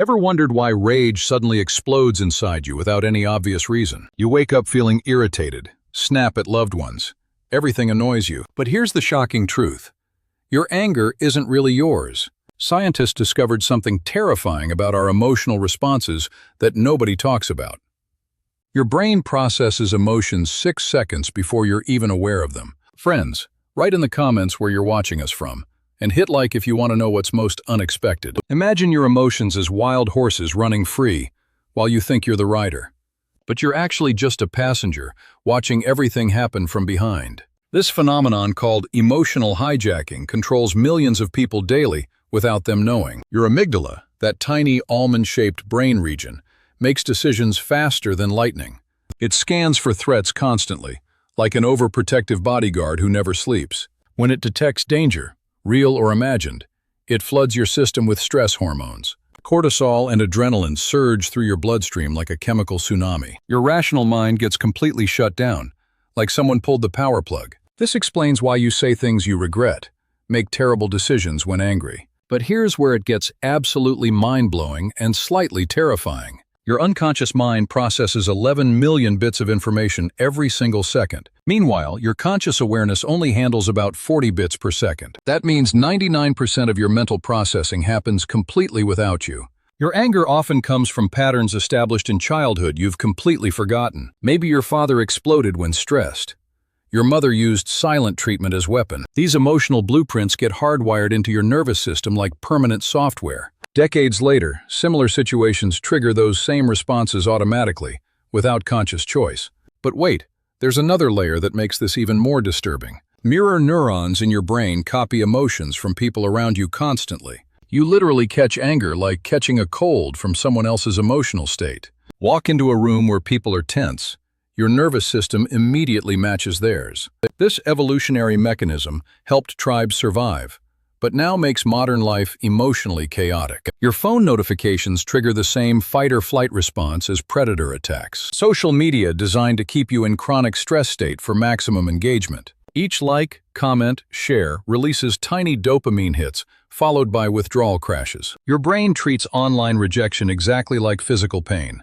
Ever wondered why rage suddenly explodes inside you without any obvious reason? You wake up feeling irritated, snap at loved ones. Everything annoys you. But here's the shocking truth. Your anger isn't really yours. Scientists discovered something terrifying about our emotional responses that nobody talks about. Your brain processes emotions 6 seconds before you're even aware of them. Friends, write in the comments where you're watching us from, and hit like if you want to know what's most unexpected. Imagine your emotions as wild horses running free while you think you're the rider. But you're actually just a passenger, watching everything happen from behind. This phenomenon called emotional hijacking controls millions of people daily without them knowing. Your amygdala, that tiny almond-shaped brain region, makes decisions faster than lightning. It scans for threats constantly, like an overprotective bodyguard who never sleeps. When it detects danger, real or imagined, it floods your system with stress hormones. Cortisol and adrenaline surge through your bloodstream like a chemical tsunami. Your rational mind gets completely shut down, like someone pulled the power plug. This explains why you say things you regret, make terrible decisions when angry. But here's where it gets absolutely mind-blowing and slightly terrifying. Your unconscious mind processes 11 million bits of information every single second. Meanwhile, your conscious awareness only handles about 40 bits per second. That means 99% of your mental processing happens completely without you. Your anger often comes from patterns established in childhood you've completely forgotten. Maybe your father exploded when stressed. Your mother used silent treatment as weapon. These emotional blueprints get hardwired into your nervous system like permanent software. Decades later, similar situations trigger those same responses automatically, without conscious choice. But wait, there's another layer that makes this even more disturbing. Mirror neurons in your brain copy emotions from people around you constantly. You literally catch anger like catching a cold from someone else's emotional state. Walk into a room where people are tense. Your nervous system immediately matches theirs. This evolutionary mechanism helped tribes survive, but now makes modern life emotionally chaotic. Your phone notifications trigger the same fight-or-flight response as predator attacks. Social media designed to keep you in chronic stress state for maximum engagement. Each like, comment, share releases tiny dopamine hits, followed by withdrawal crashes. Your brain treats online rejection exactly like physical pain,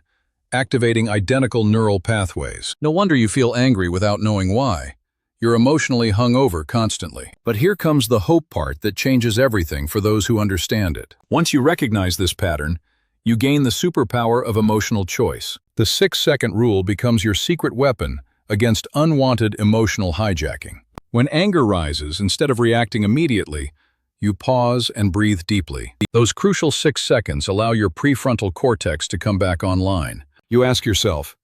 activating identical neural pathways. No wonder you feel angry without knowing why. You're emotionally hungover constantly. But here comes the hope part that changes everything for those who understand it. Once you recognize this pattern, you gain the superpower of emotional choice. The 6-second rule becomes your secret weapon against unwanted emotional hijacking. When anger rises, instead of reacting immediately, you pause and breathe deeply. Those crucial 6 seconds allow your prefrontal cortex to come back online. You ask yourself,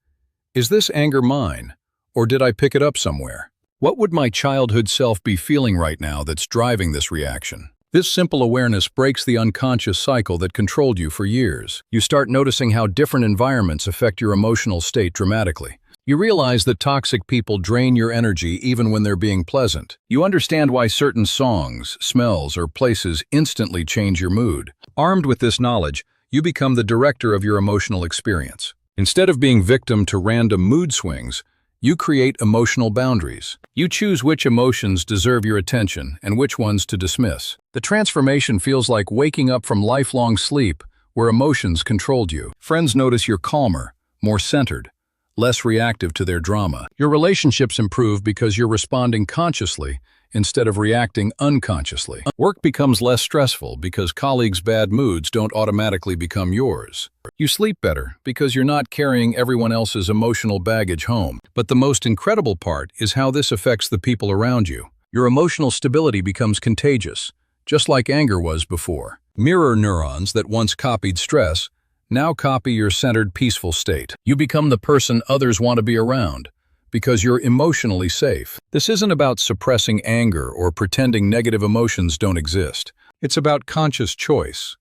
is this anger mine, or did I pick it up somewhere? What would my childhood self be feeling right now that's driving this reaction? This simple awareness breaks the unconscious cycle that controlled you for years. You start noticing how different environments affect your emotional state dramatically. You realize that toxic people drain your energy even when they're being pleasant. You understand why certain songs, smells, or places instantly change your mood. Armed with this knowledge, you become the director of your emotional experience. Instead of being victim to random mood swings, you create emotional boundaries. You choose which emotions deserve your attention and which ones to dismiss. The transformation feels like waking up from lifelong sleep where emotions controlled you. Friends notice you're calmer, more centered, less reactive to their drama. Your relationships improve because you're responding consciously instead of reacting unconsciously. Work becomes less stressful because colleagues' bad moods don't automatically become yours. You sleep better because you're not carrying everyone else's emotional baggage home. But the most incredible part is how this affects the people around you. Your emotional stability becomes contagious, just like anger was before. Mirror neurons that once copied stress now copy your centered, peaceful state. You become the person others want to be around because you're emotionally safe. This isn't about suppressing anger or pretending negative emotions don't exist. It's about conscious choice,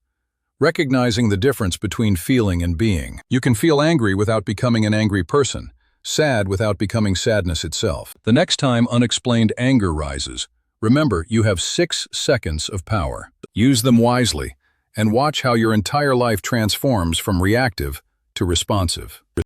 recognizing the difference between feeling and being. You can feel angry without becoming an angry person, sad without becoming sadness itself. The next time unexplained anger rises, remember you have 6 seconds of power. Use them wisely and watch how your entire life transforms from reactive to responsive.